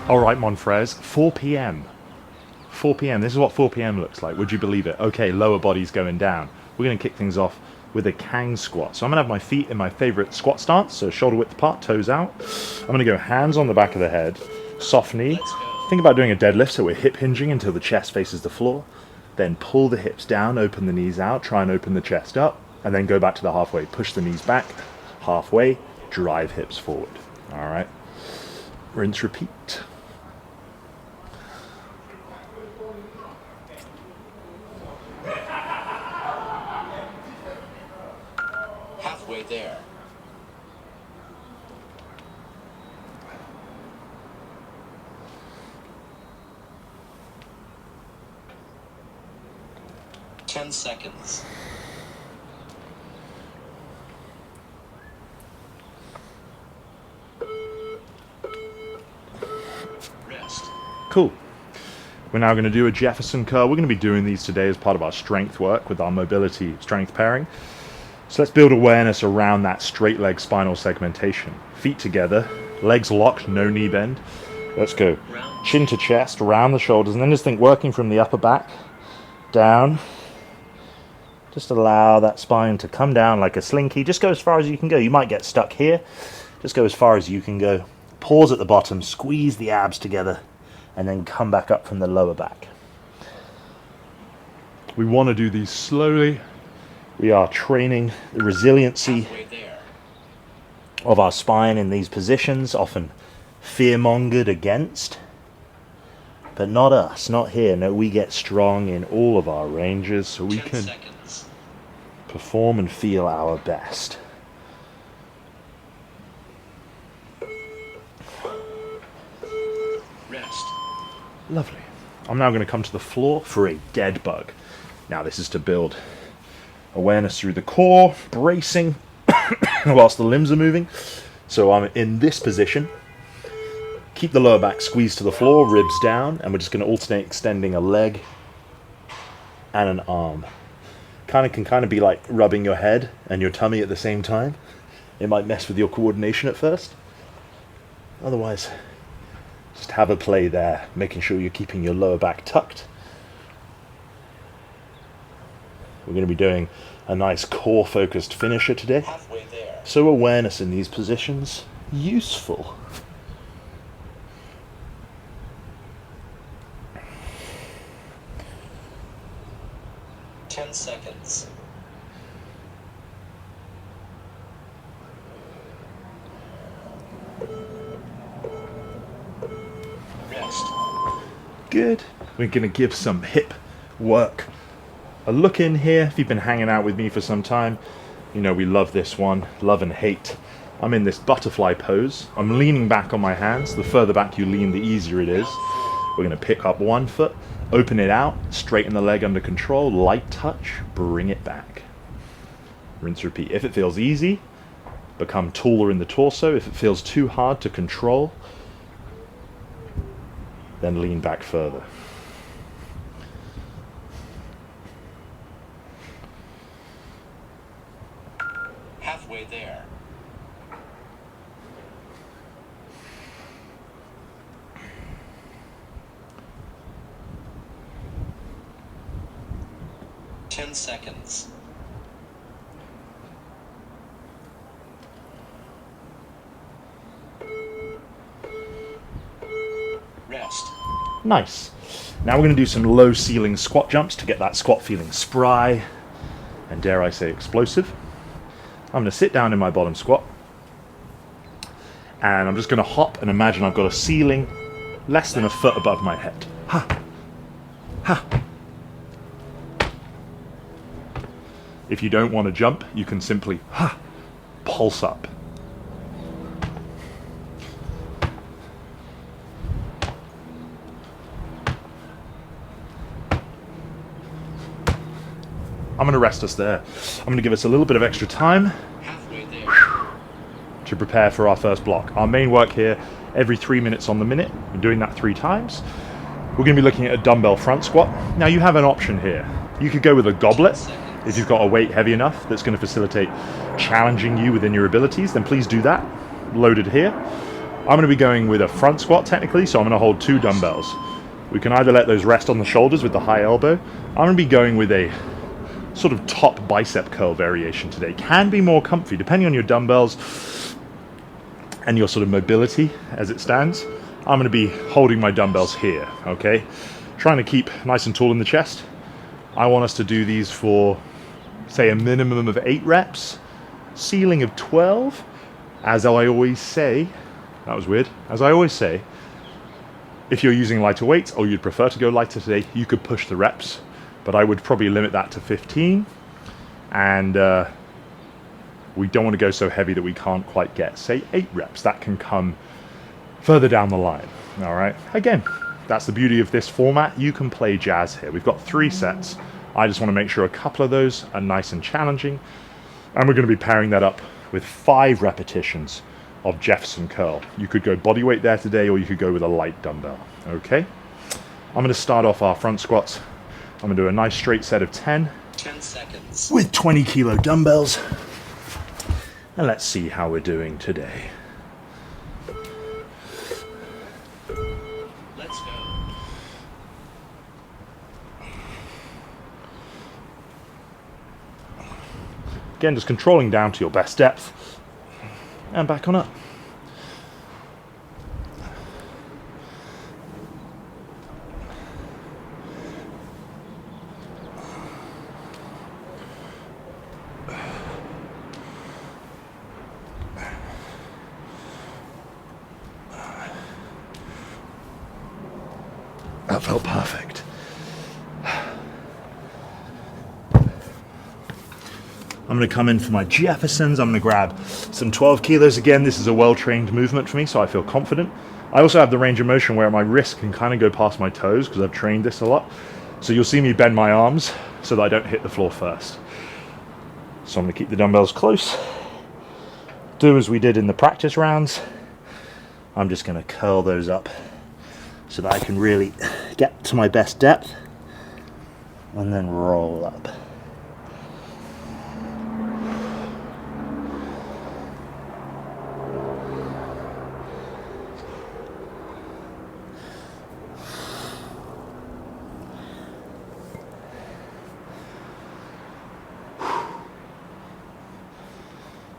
All right, Monfrez, 4 p.m. 4 p.m. This is what 4 p.m. looks like. Would you believe it? Okay, lower body's going down. We're going to kick things off with a Kang squat. So I'm going to have my feet in my favorite squat stance, so shoulder width apart, toes out. I'm going to go hands on the back of the head, soft knee. Think about doing a deadlift, so we're hip hinging until the chest faces the floor. Then pull the hips down, open the knees out, try and open the chest up, and then go back to the halfway. Push the knees back, halfway, drive hips forward. All right. Rinse, repeat. Halfway there. Ten seconds. Rest. Cool. We're now going to do a Jefferson curl. We're going to be doing these today as part of our strength work with our mobility strength pairing. So let's build awareness around that straight leg spinal segmentation. Feet together, legs locked, no knee bend. Let's go. Chin to chest, around the shoulders, and then just think working from the upper back down. Just allow that spine to come down like a slinky. Just go as far as you can go. You might get stuck here. Just go as far as you can go. Pause at the bottom, squeeze the abs together, and then come back up from the lower back. We want to do these slowly. We are training the resiliency of our spine in these positions, often fear-mongered against, but not us, not here. No, we get strong in all of our ranges so we can perform and feel our best. Rest. Lovely. I'm now going to come to the floor for a dead bug. Now this is to build awareness through the core, bracing whilst the limbs are moving. So I'm in this position. Keep the lower back squeezed to the floor, ribs down, and we're just going to alternate extending a leg and an arm. Can be like rubbing your head and your tummy at the same time. It might mess with your coordination at first. Otherwise, just have a play there, making sure you're keeping your lower back tucked. We're going to be doing a nice core-focused finisher today. Halfway there. So awareness in these positions, useful. Ten seconds. Rest. Good. We're going to give some hip work a look in here. If you've been hanging out with me for some time, you know we love this one, love and hate. I'm in this butterfly pose. I'm leaning back on my hands. The further back you lean, the easier it is. We're going to pick up one foot, open it out, straighten the leg under control, light touch, bring it back. Rinse, repeat. If it feels easy, become taller in the torso. If it feels too hard to control, then lean back further. Halfway there. Ten seconds. Rest. Nice. Now we're going to do some low ceiling squat jumps to get that squat feeling spry and, dare I say, explosive. I'm going to sit down in my bottom squat and I'm just going to hop and imagine I've got a ceiling less than a foot above my head. Ha! Ha! If you don't want to jump, you can simply ha! Pulse up. I'm going to rest us there. I'm going to give us a little bit of extra time to prepare for our first block. Our main work here, every 3 minutes on the minute. We're doing that 3 times. We're going to be looking at a dumbbell front squat. Now you have an option here. You could go with a goblet. If you've got a weight heavy enough that's going to facilitate challenging you within your abilities, then please do that. Loaded here. I'm going to be going with a front squat technically, so I'm going to hold 2 dumbbells. We can either let those rest on the shoulders with the high elbow. I'm going to be going with a sort of top bicep curl variation today. Can be more comfy depending on your dumbbells and your sort of mobility as it stands. I'm going to be holding my dumbbells here, okay? Trying to keep nice and tall in the chest. I want us to do these for, say, a minimum of 8 reps, ceiling of 12. As I always say, that was weird. As I always say, if you're using lighter weights or you'd prefer to go lighter today, you could push the reps, but I would probably limit that to 15. And we don't want to go so heavy that we can't quite get, say, 8 reps. That can come further down the line, all right? Again, that's the beauty of this format. You can play jazz here. We've got 3 sets. I just want to make sure a couple of those are nice and challenging. And we're going to be pairing that up with 5 repetitions of Jefferson Curl. You could go body weight there today, or you could go with a light dumbbell, okay? I'm going to start off our front squats. I'm going to do a nice straight set of 10. 10 seconds. With 20 kilo dumbbells. And let's see how we're doing today. Let's go. Again, just controlling down to your best depth. And back on up. That felt perfect. I'm going to come in for my Jeffersons. I'm going to grab some 12 kilos again. This is a well-trained movement for me, so I feel confident. I also have the range of motion where my wrist can kind of go past my toes because I've trained this a lot. So you'll see me bend my arms so that I don't hit the floor first. So I'm going to keep the dumbbells close. Do as we did in the practice rounds. I'm just going to curl those up so that I can really get to my best depth and then roll up.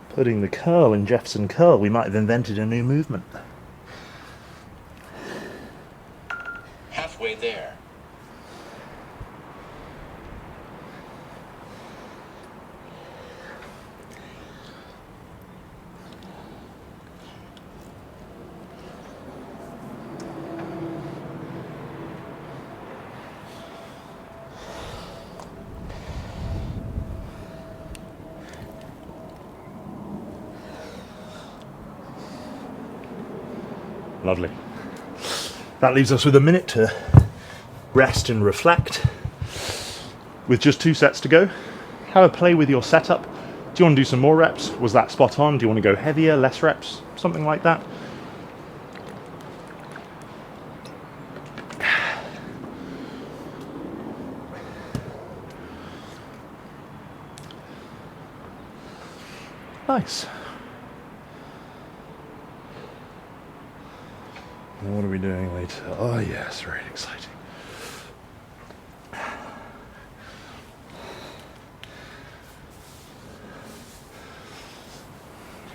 Putting the curl in Jefferson Curl, we might have invented a new movement. Halfway there. Lovely. That leaves us with a minute to rest and reflect. With just 2 sets to go, have a play with your setup. Do you want to do some more reps? Was that spot on? Do you want to go heavier, less reps? Something like that. Nice. What are we doing later? Oh yes, very exciting. Can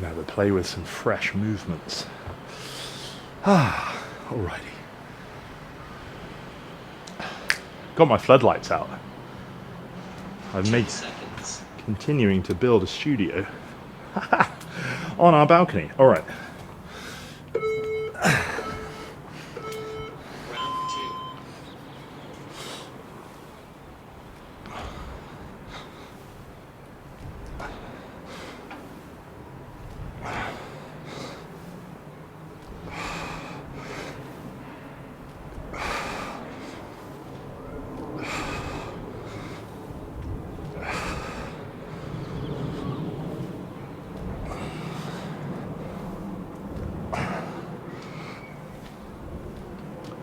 have a play with some fresh movements. Alrighty. Got my floodlights out. I've 10 made seconds. continuing to build a studio on our balcony. Alright. Round 2.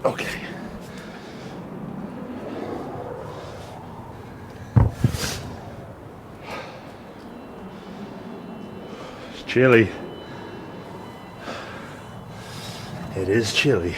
Okay. It's chilly. It is chilly.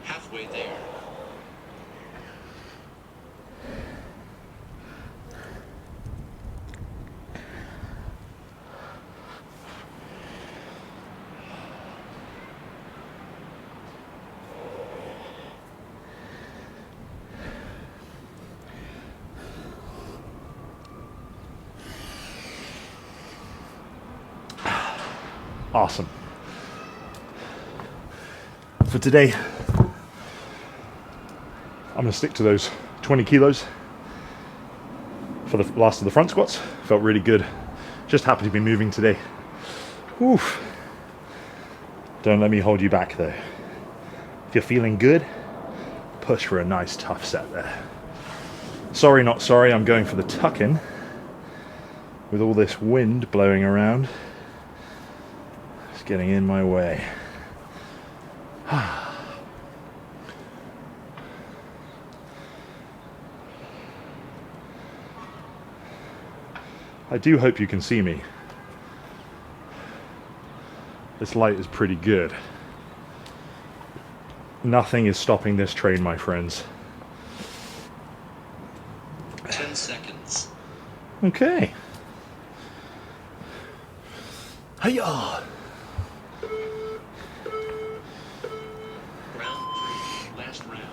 Halfway there. Awesome. For today, I'm going to stick to those 20 kilos for the last of the front squats. Felt really good. Just happy to be moving today. Oof. Don't let me hold you back though. If you're feeling good, push for a nice tough set there. Sorry, not sorry, I'm going for the tuck-in with all this wind blowing around. It's getting in my way. I do hope you can see me. This light is pretty good. Nothing is stopping this train, my friends. 10 seconds. Okay. Hiya! Round 3. Last round.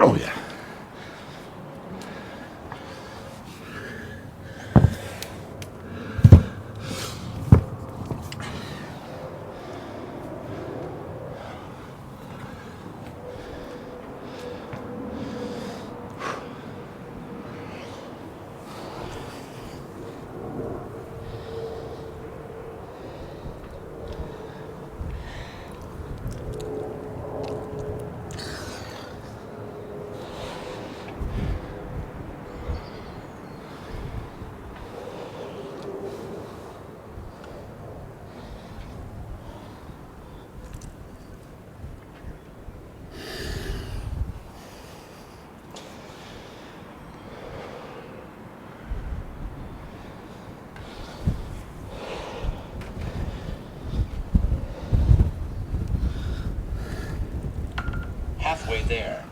Oh yeah. Halfway there.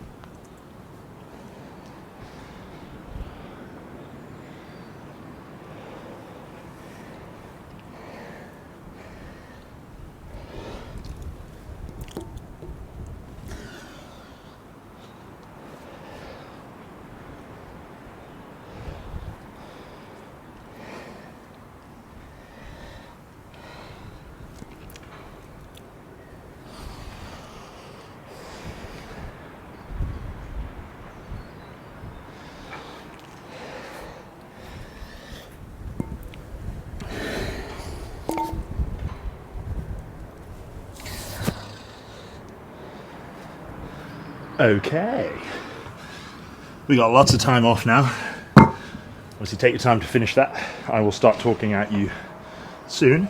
Okay. We got lots of time off now. Obviously take your time to finish that. I will start talking at you soon.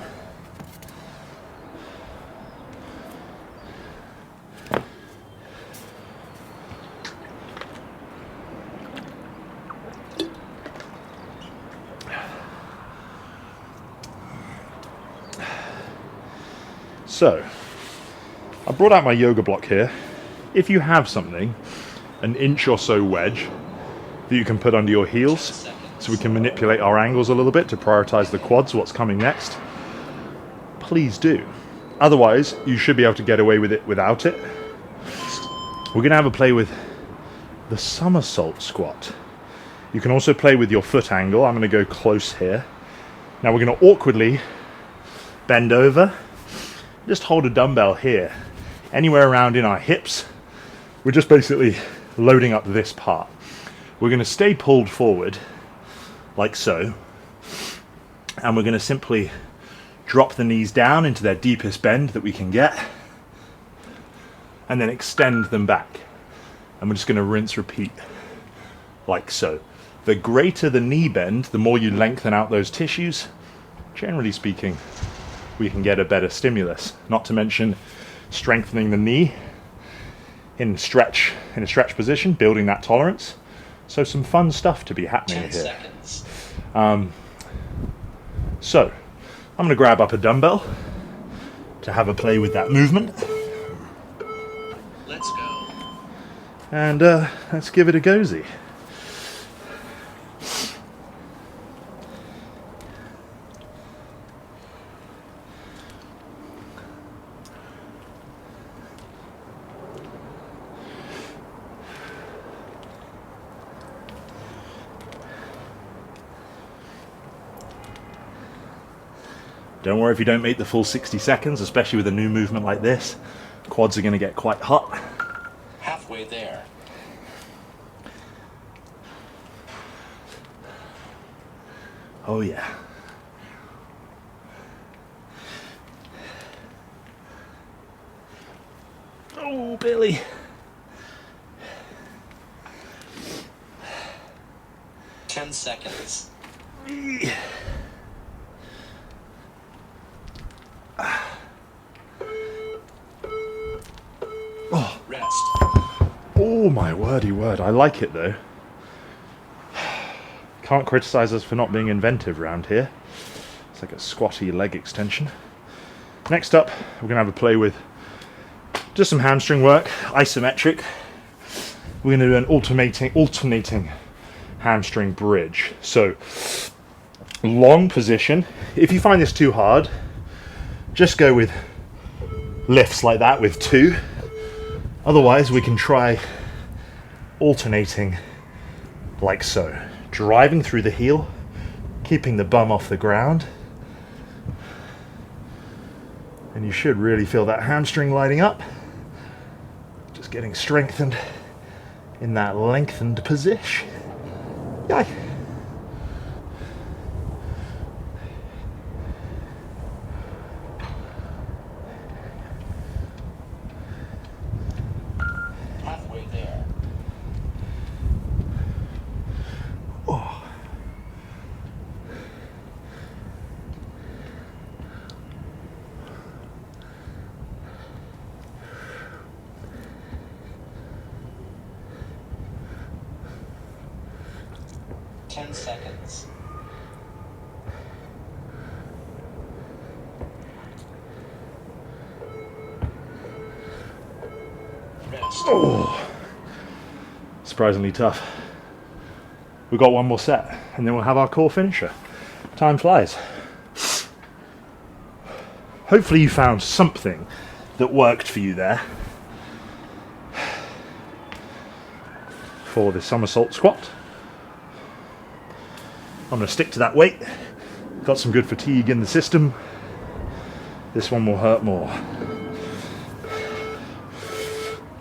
So, I brought out my yoga block here. If you have something, an inch or so wedge that you can put under your heels, so we can manipulate our angles a little bit to prioritize the quads, what's coming next, please do. Otherwise, you should be able to get away with it without it. We're going to have a play with the somersault squat. You can also play with your foot angle. I'm going to go close here. Now we're going to awkwardly bend over, just hold a dumbbell here, anywhere around in our hips. We're just basically loading up this part. We're going to stay pulled forward, like so, and we're going to simply drop the knees down into their deepest bend that we can get, and then extend them back. And we're just going to rinse, repeat, like so. The greater the knee bend, the more you lengthen out those tissues, generally speaking, we can get a better stimulus. Not to mention strengthening the knee in a stretch position, building that tolerance. So some fun stuff to be happening 10 here. seconds. So I'm going to grab up a dumbbell to have a play with that movement. Let's go. And let's give it a go-zy. Don't worry if you don't make the full 60 seconds, especially with a new movement like this. Quads are going to get quite hot. Halfway there. Oh yeah. Oh, Billy. Ten seconds. Rest. Oh my wordy word, I like it though. Can't criticize us for not being inventive around here. It's like a squatty leg extension. Next up, we're going to have a play with just some hamstring work, isometric. We're going to do an alternating hamstring bridge. So, long position. If you find this too hard, just go with lifts like that with 2. Otherwise, we can try alternating like so. Driving through the heel, keeping the bum off the ground. And you should really feel that hamstring lighting up. Just getting strengthened in that lengthened position. Yay. Halfway there. Oh. Ten seconds. Rest. Oh. Surprisingly tough. We've got one more set, and then we'll have our core finisher. Time flies. Hopefully you found something that worked for you there for the somersault squat. I'm going to stick to that weight. Got some good fatigue in the system. This one will hurt more.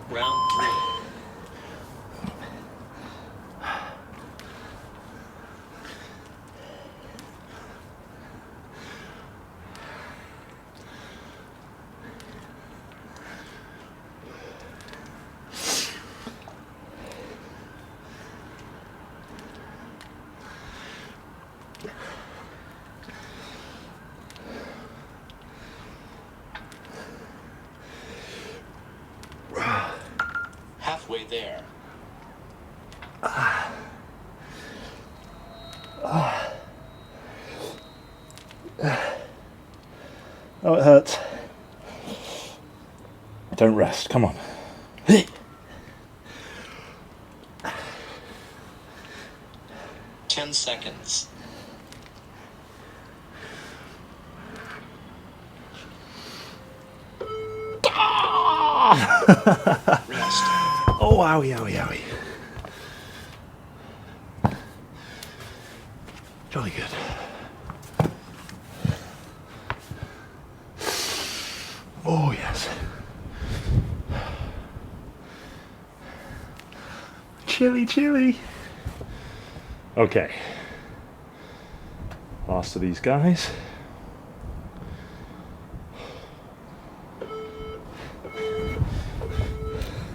Round 3. Halfway there. Oh, it hurts. don't rest. Come on. 10 seconds. Rest. Oh, owie, owie, owie. Jolly good. Oh, yes. Chilly, chilly. Okay. Last of these guys.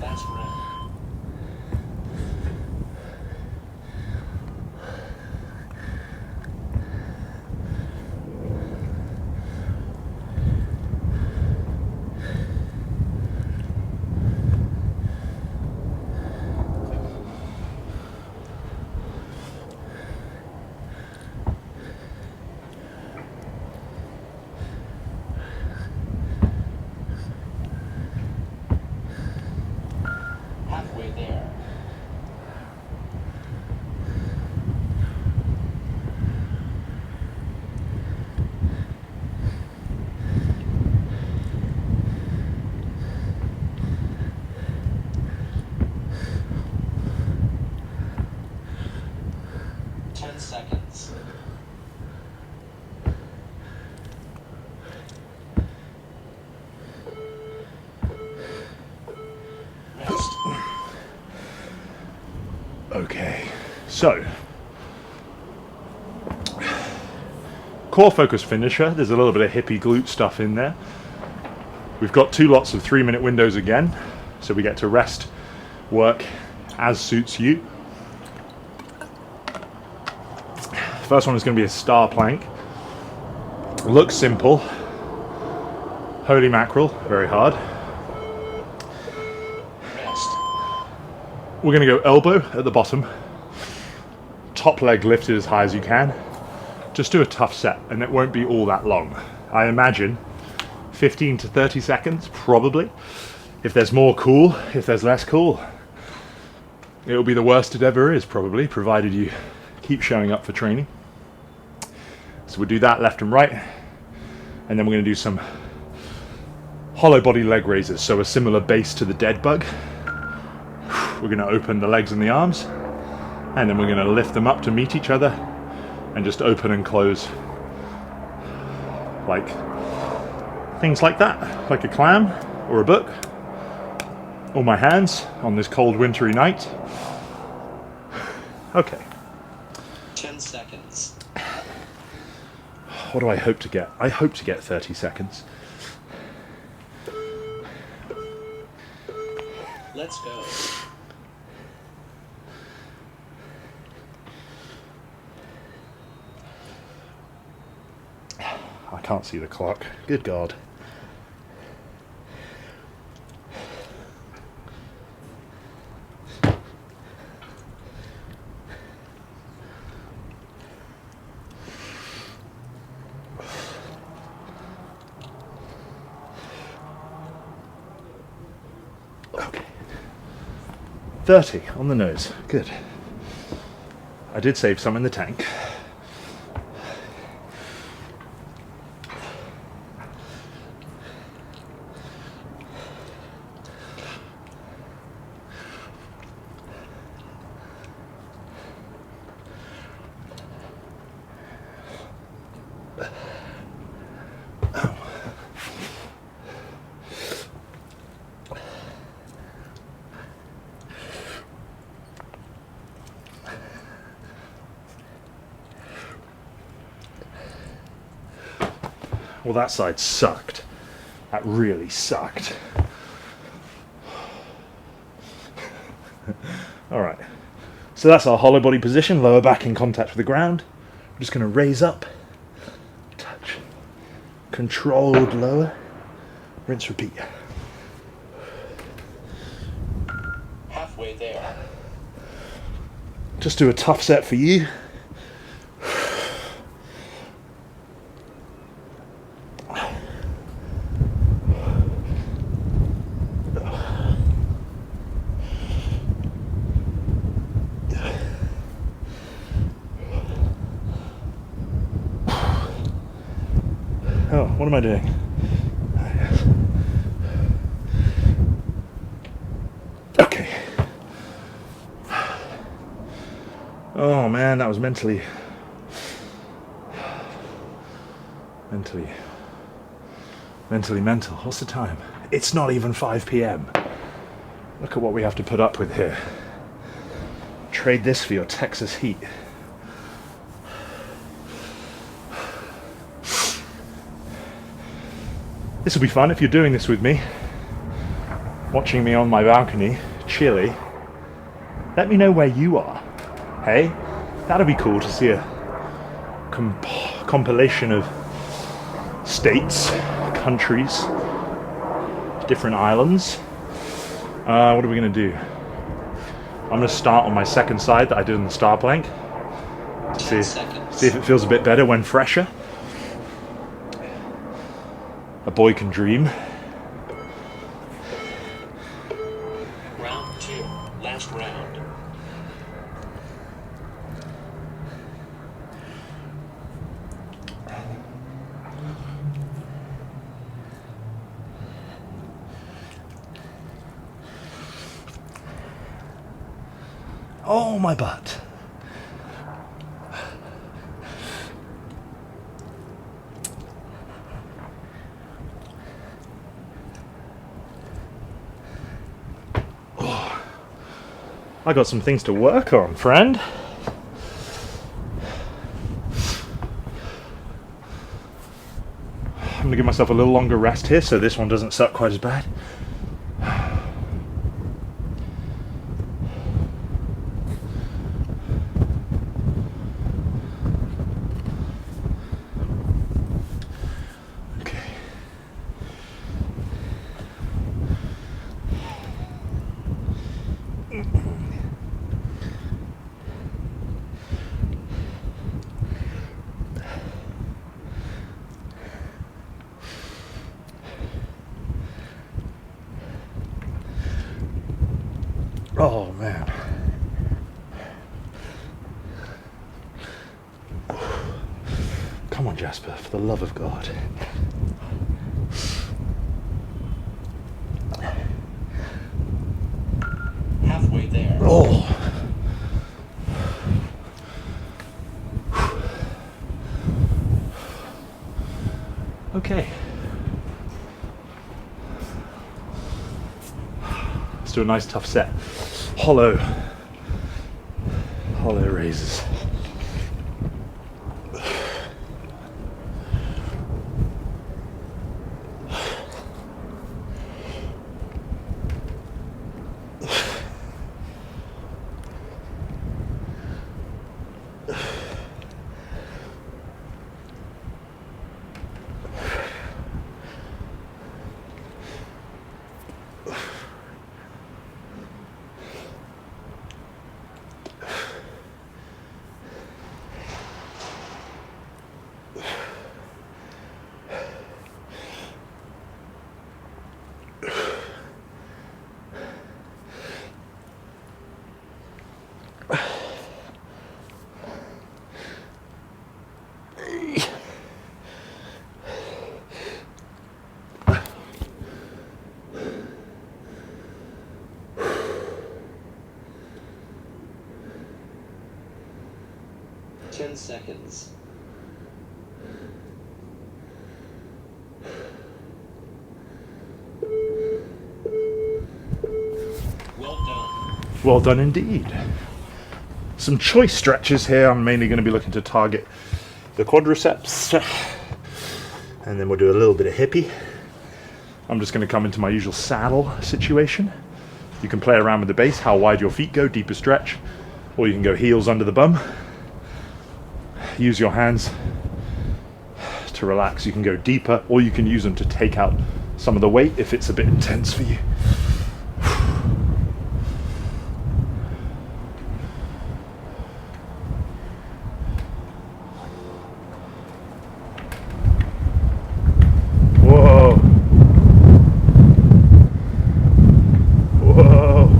Last round. Halfway there. Ten seconds. Rest. Okay, so core focus finisher. There's a little bit of hippie glute stuff in there. We've got 2 lots of 3-minute windows again, so we get to rest, work as suits you. First one is going to be a star plank. Looks simple. Holy mackerel, very hard. Rest. We're going to go elbow at the bottom, top leg lifted as high as you can. Just do a tough set, and it won't be all that long. I imagine 15 to 30 seconds, probably. If there's more, cool. If there's less, cool. It'll be the worst it ever is, probably, provided you keep showing up for training. So we'll do that left and right, and then we're going to do some hollow body leg raises, so a similar base to the dead bug. We're going to open the legs and the arms, and then we're going to lift them up to meet each other and just open and close like things like that, like a clam or a book, or my hands on this cold wintry night. Okay. 10 seconds. What do I hope to get? I hope to get 30 seconds. Let's go. I can't see the clock. Good God. Okay. 30 on the nose. Good. I did save some in the tank. Well, that side sucked. That really sucked. All right. So that's our hollow body position, lower back in contact with the ground. We're just going to raise up, touch, controlled lower, rinse, repeat. Halfway there. Just do a tough set for you. What am I doing? Okay. Oh man, that was mentally mental. What's the time? It's not even 5 p.m. Look at what we have to put up with here. Trade this for your Texas heat. This will be fun if you're doing this with me. Watching me on my balcony, chilly. Let me know where you are. Hey, that'd be cool to see a compilation of states, countries, different islands. What are we going to do? I'm going to start on my second side that I did in the star plank. 10 seconds. See if it feels a bit better when fresher. A boy can dream. Round 2. Last round. Oh, my butt. Oh, I got some things to work on, friend. I'm going to give myself a little longer rest here so this one doesn't suck quite as bad. Oh man. Come on, Jasper, for the love of God. Halfway there. Oh. Okay. Let's do a nice tough set. Hollow raises. Ten seconds. Well done. Well done indeed. Some choice stretches here. I'm mainly going to be looking to target the quadriceps. And then we'll do a little bit of hippie. I'm just going to come into my usual saddle situation. You can play around with the base, how wide your feet go, deeper stretch. Or you can go heels under the bum. Use your hands to relax. You can go deeper, or you can use them to take out some of the weight if it's a bit intense for you. Whoa. Whoa.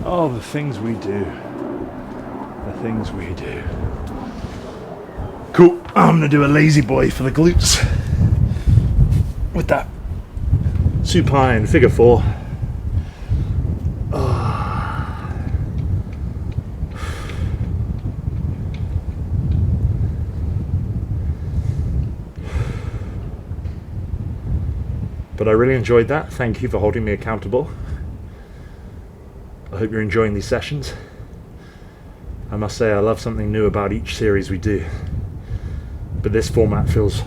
Oh, the things we do. The things we do. Cool. I'm gonna do a lazy boy for the glutes with that supine figure 4. But I really enjoyed that. Thank you for holding me accountable. I hope you're enjoying these sessions. I must say I love something new about each series we do. But this format feels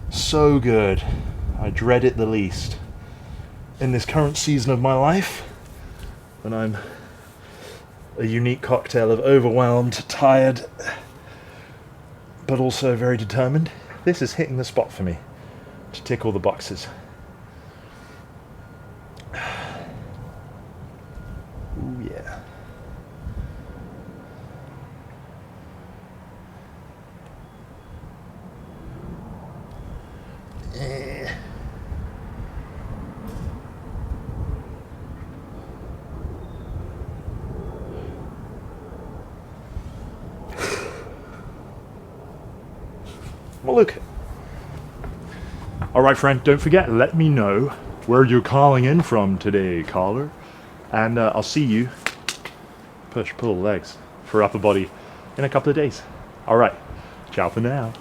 so good. I dread it the least. In this current season of my life, when I'm a unique cocktail of overwhelmed, tired, but also very determined, this is hitting the spot for me to tick all the boxes. Ooh, yeah. Well, look. Alright, friend, don't forget, let me know where you're calling in from today, caller. And I'll see you, push, pull legs, for upper body in a couple of days. Alright, ciao for now.